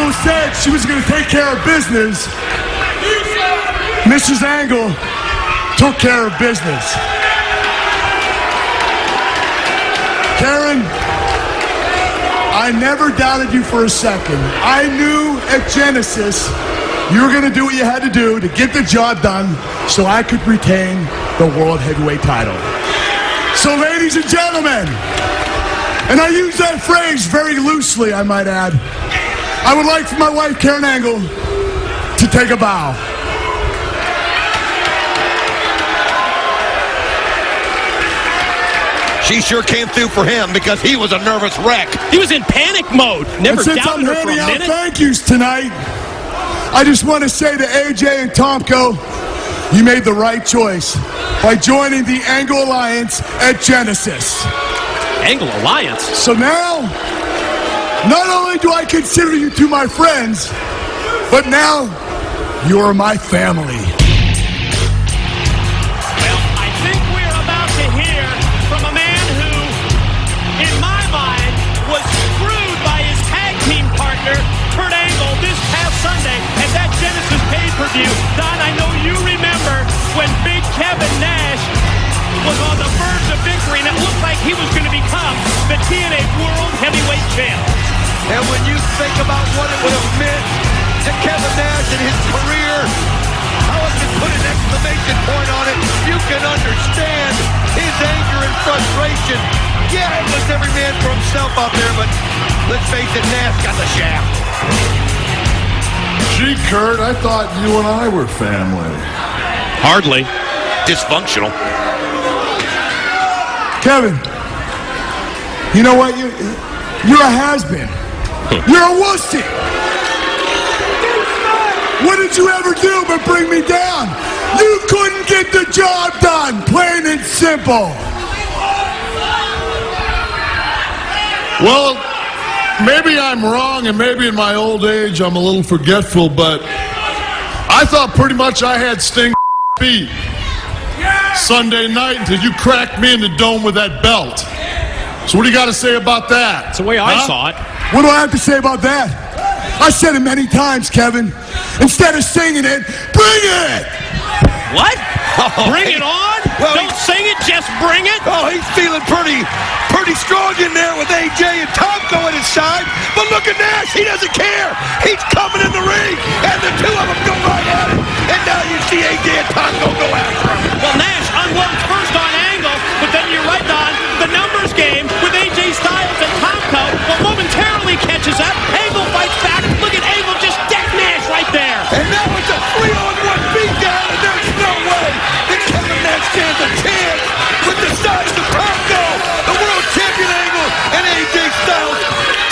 Angle said she was going to take care of business, Mrs. Angle took care of business. Karen, I never doubted you for a second. I knew at Genesis you were going to do what you had to do to get the job done so I could retain the World Heavyweight title. So, ladies and gentlemen, and I use that phrase very loosely, I might add, I would like for my wife, Karen Angle, to take a bow. She sure came through for him because he was a nervous wreck. He was in panic mode. Never and since doubted I'm her for a handing out minute. thank yous tonight, I just want to say to AJ and Tomko, you made the right choice by joining the Angle Alliance at Genesis. Angle Alliance? So now, not only do I consider you two my friends, but now you're my family. Well, I think we're about to hear from a man who, in my mind, was screwed by his tag team partner, Kurt Angle, this past Sunday at that Genesis pay-per-view. Don, I know you remember when Big Kevin Nash was on the verge of victory, and it looked like he was going to become the TNA World Heavyweight Champ. And when you think about what it would have meant to Kevin Nash in his career, how it can put an exclamation point on it, you can understand his anger and frustration. Yeah, it was every man for himself out there, but let's face it, Nash got the shaft. Gee, Kurt, I thought you and I were family. Hardly. Dysfunctional. Kevin, you know what? You're a has-been. You're a wussy. What did you ever do but bring me down? You couldn't get the job done, plain and simple. Well, maybe I'm wrong, and maybe in my old age I'm a little forgetful, but I thought pretty much I had Sting beat Sunday night until you cracked me in the dome with that belt. So what do you got to say about that? That's the way I saw it. What do I have to say about that? I said it many times, Kevin. Instead of singing it, bring it! What? Bring it on? Well, Don't sing it, just bring it? Oh, he's feeling pretty strong in there with AJ and Tomko at his side. But look at Nash, he doesn't care. He's coming in the ring, and the two of them go right at it. And now you see AJ and Tomko go after him. Well, Nash unloads first on Angle, but then you're right, Don. The numbers game with AJ Styles and Tomko, well, momentarily catches up. Angle fights back. Look at Angle just deck Nash right there. And now it's a 3-on-1 beatdown, and there's no way that Kevin Nash stands a chance with the size of Tomko, the world champion Angle, and AJ Styles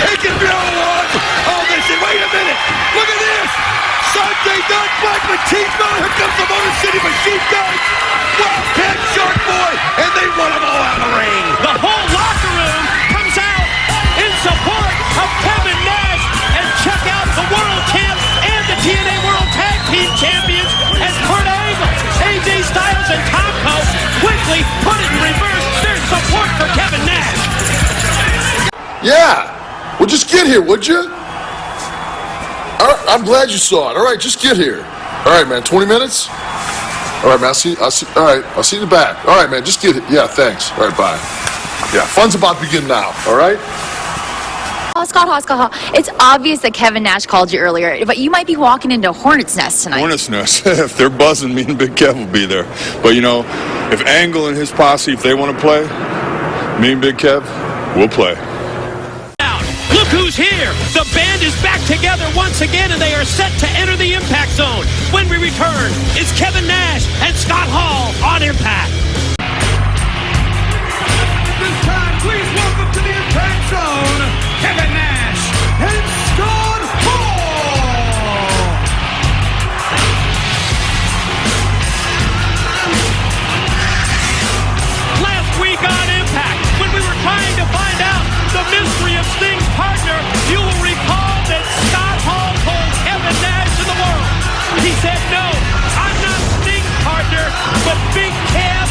taking down one. Oh, they say, wait a minute, look at this. Sanjay Dutt, Black Machismo, here comes the Motor City Machine Guns, Wildcat Shark Boy, and they run them all out of the ring. The whole locker room comes out in support of Kevin Nash, and check out the world champ and the TNA World Tag Team Champions as Kurt Angle, AJ Styles, and Tomko quickly put it in reverse. There's support for Kevin Nash. Yeah. Well, just get here, would you? I'm glad you saw it. All right, just get here. All right, man, 20 minutes? All right, man, I'll see, all right, I'll see you in the back. All right, man, just get it. Yeah, thanks. All right, bye. Yeah, fun's about to begin now, all right? Scott, it's obvious that Kevin Nash called you earlier, but you might be walking into a hornet's nest tonight. Hornet's nest. If they're buzzing, me and Big Kev will be there. But, you know, if Angle and his posse, if they want to play, me and Big Kev, we'll play. Look who's here! The band is back together once again, and they are set to enter the Impact Zone. When we return, it's Kevin Nash and Scott Hall on Impact. At this time, please welcome to the Impact Zone, Kevin Nash and Scott Hall! Last week on Impact, when we were trying to find out the mystery of Sting's partner, you will recall that Scott Hall told Kevin Nash in the world. He said, no, I'm not Sting's partner, but Big Kev,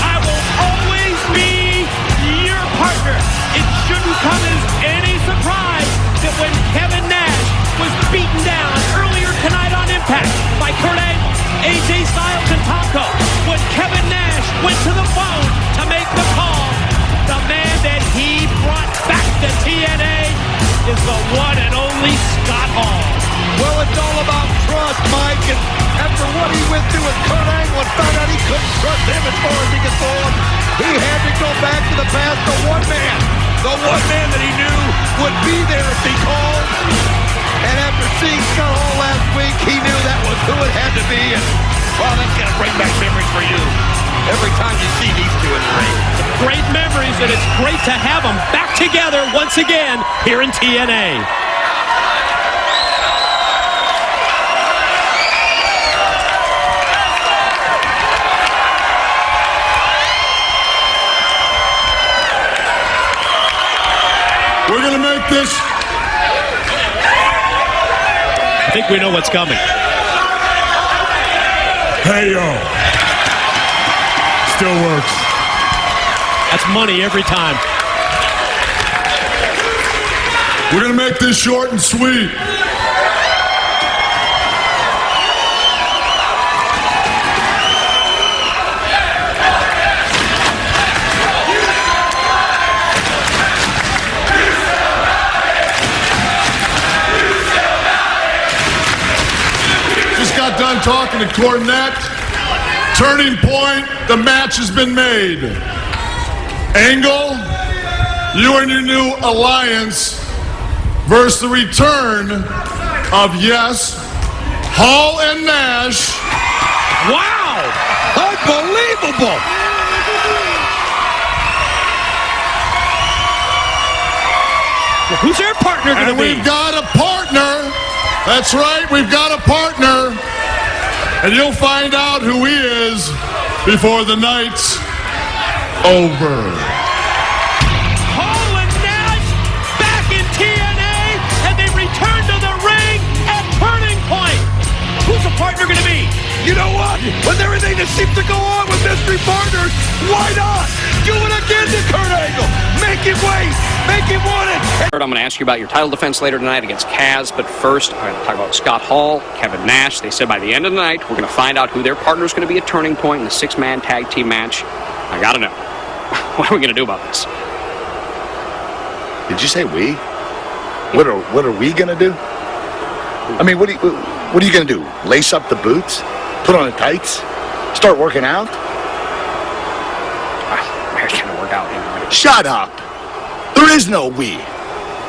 I will always be your partner. It shouldn't come as any surprise that when Kevin Nash was AJ Styles and Tomko. When Kevin Nash went to the phone to make the call, the man that he brought back to TNA is the one and only Scott Hall. Well, it's all about trust, Mike, and after what he went through with Kurt Angle and found out he couldn't trust him as far as he could throw him, he had to go back to the past, the one man that he knew would be there if he called. And after seeing Scott Hall last week, he knew that was who it had to be, and well, that's going to bring back memories for you every time you see these two in the ring. Great memories, and it's great to have them back together once again here in TNA. We're going to make this. I think we know what's coming. Hey, yo. Still works. That's money every time. We're going to make this short and sweet. Got done talking to Cornette. Turning point, the match has been made. Angle, you and your new alliance versus the return of, yes, Hall and Nash. Wow! Unbelievable! Well, who's their partner going to be? We've got a partner. That's right, we've got a partner. And you'll find out who he is before the night's over. Hall and Nash back in TNA, and they return to the ring at Turning Point. Who's the partner going to be? You know what? With everything that seems to go on with mystery partners, why not? Do it again to Kurt Angle. Make him wait. Make him want it. I'm going to ask you about your title defense later tonight against Kaz, but first I'm going to talk about Scott Hall, Kevin Nash. They said by the end of the night we're going to find out who their partner is going to be at Turning Point in the six-man tag team match. I got to know. What are we going to do about this? Did you say we? What are we going to do? I mean, what are you going to do? Lace up the boots? Put on the tights? Start working out? We're going to work out. Shut up! There is no we.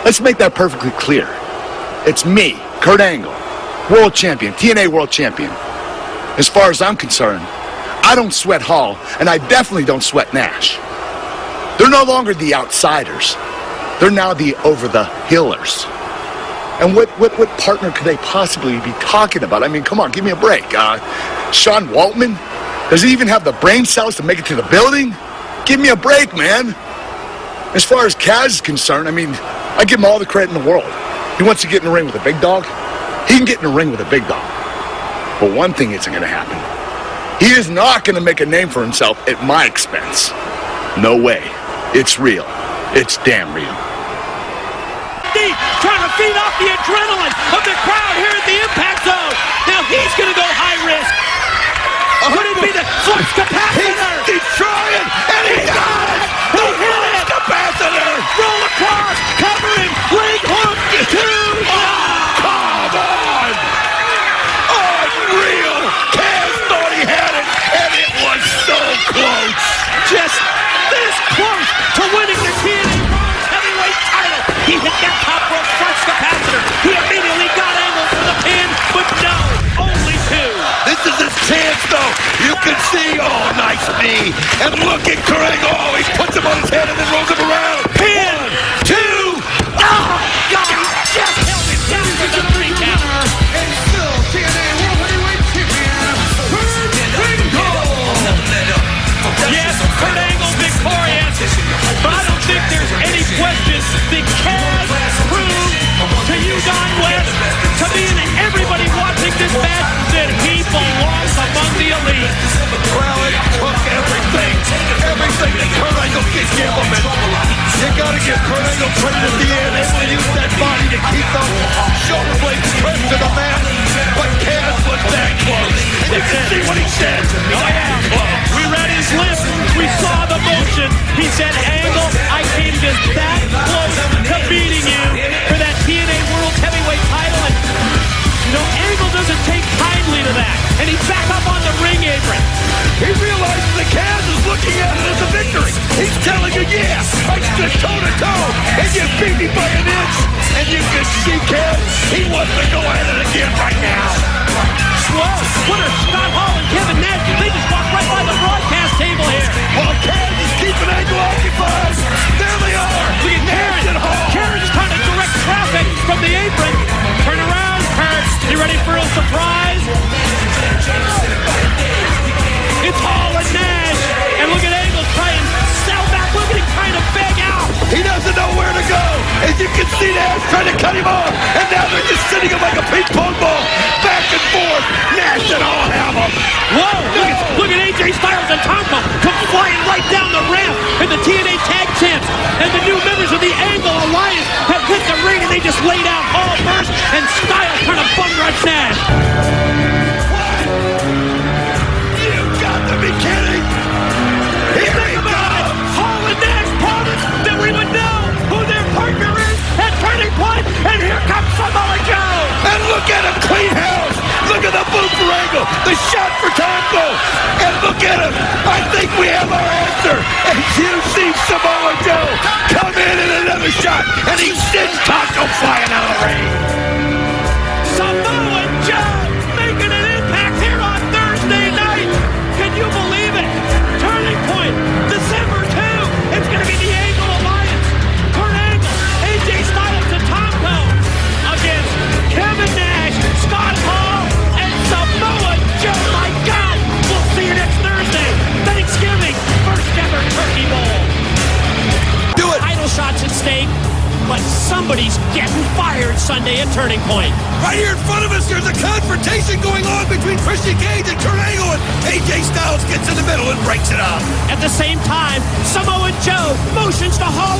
Let's make that perfectly clear. It's me, Kurt Angle, world champion, TNA world champion. As far as I'm concerned, I don't sweat Hall, and I definitely don't sweat Nash. They're no longer the outsiders. They're now the over-the-hillers. And what partner could they possibly be talking about? I mean, come on, give me a break. Sean Waltman? Does he even have the brain cells to make it to the building? Give me a break, man. As far as Kaz is concerned, I mean, I give him all the credit in the world. He wants to get in the ring with a big dog. He can get in the ring with a big dog. But one thing isn't going to happen. He is not going to make a name for himself at my expense. No way. It's real. It's damn real. Deep, trying to feed off the adrenaline of the crowd here at the Impact Zone. Now he's going to go high risk. Could it be the flux capacitor? He's trying, and he got it! The flux capacitor! Roll across, cover him, leg hook, two. Come on! Unreal! Kaz thought he had it, and it was so close! Just this close to winning the TNA Bronze Heavyweight title. He hit that top rope flux capacitor. He immediately got Angle for the pin, but no, only two. This is his chance, though. You can see, oh, nice knee. And look at Kurt Angle. Oh, he puts him on his head and then rolls him around. Pin. 1, 2. Oh, God, he just held it down for the 3 count. And still TNA World Heavyweight Champion, Kurt Angle. Yes, Kurt Angle victorious, but I don't think there's any question that Kaz proved to you, Don West, to me and everybody watching this match, that he belongs among the elite. Well, it took everything that Kurt Angle could give him. what he said. Oh, yeah. We read his lips. We saw the motion. He said, Angle, I came just that close to beating you for that TNA World Heavyweight title. And, you know, Angle doesn't take kindly to that. And he's back up on the ring apron. He realizes that Kaz is looking at it as a victory. He's telling you, yeah, I stood toe-to-toe, and you beat me by an inch. And you can see Kaz, he wants to go at it again right now. Whoa, what are Scott Hall and Kevin Nash? They just walked right by the broadcast table here. While Kaz is keeping Angle occupied, there they are. Look at Nash and Hall. Karen is trying to direct traffic from the apron. Turn around, Kurt. You ready for a surprise? It's Hall and Nash. And look at Angle trying to sell back. Look at him trying to beg out. He doesn't know where to go. As you can see, Nash trying to cut him off. And now they're just sitting him like a ping pong ball. Back and forth. Nash and Hall have him. Whoa, look at AJ Styles and Tomko come flying right down the ramp. And the TNA Tag Champs and the new members of the Angle Alliance have hit the ring. And they just laid out Hall first. And Styles trying to bum rush Nash. You got to be kidding. Here he goes. Hall and Nash promised that we would know who their partner is at Turning Point, and here comes Samoa Joe. And look at him, clean house. Look at the boot for Angle, the shot for Tomko. And look at him. I think we have our answer. As you see Samoa Joe come in and another shot, and he sends Tomko flying out of the ring. Samoa Joe making an impact here on Thursday night. Can you believe it? Turning Point, December 2. It's going to be the Angle Alliance. Kurt Angle, AJ Styles and Tomko against Kevin Nash, Scott Hall, and Samoa Joe. My God, we'll see you next Thursday. Thanksgiving, first ever Turkey Bowl. Do it. Title shots at stake, but somebody's getting fired Sunday at Turning Point. Right here in front of us, there's a confrontation going on between Christian Cage and Kurt Angle, and AJ Styles gets in the middle and breaks it up. At the same time, Samoa Joe motions to Hall